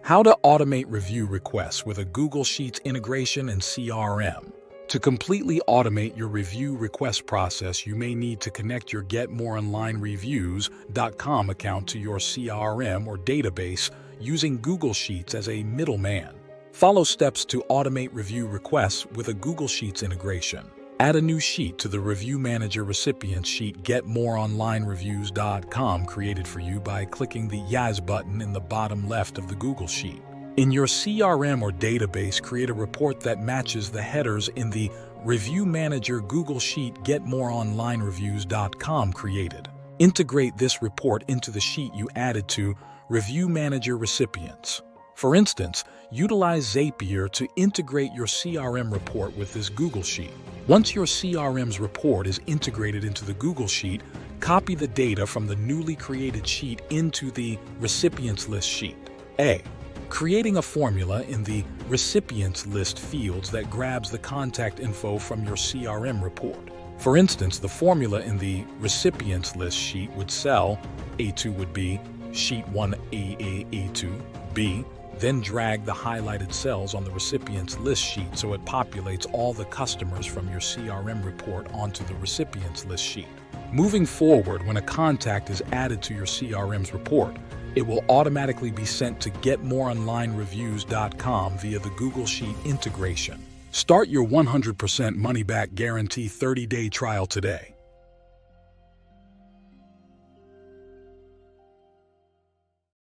How to automate review requests with a Google Sheets integration and CRM. To completely automate your review request process, you may need to connect your GetMoreOnlineReviews.com account to your CRM or database using Google Sheets as a middleman. Follow steps to automate review requests with a Google Sheets integration. Add a new sheet to the ReviewManager Recipients sheet GetMoreOnlineReviews.com created for you by clicking the Yes button in the bottom left of the Google Sheet. In your CRM or database, create a report that matches the headers in the ReviewManager Google Sheet GetMoreOnlineReviews.com created. Integrate this report into the sheet you added to ReviewManager Recipients. For instance, utilize Zapier to integrate your CRM report with this Google Sheet. Once your CRM's report is integrated into the Google Sheet, copy the data from the newly created sheet into the Recipients List sheet. A. Creating a formula in the Recipients List fields that grabs the contact info from your CRM report. For instance, the formula in the Recipients List sheet would cell A2 would be Sheet 1 A2 B. Then drag the highlighted cells on the Recipients List sheet so it populates all the customers from your CRM report onto the Recipients List sheet. Moving forward, when a contact is added to your CRM's report, it will automatically be sent to GetMoreOnlineReviews.com via the Google Sheet integration. Start your 100% money-back guarantee 30-day trial today.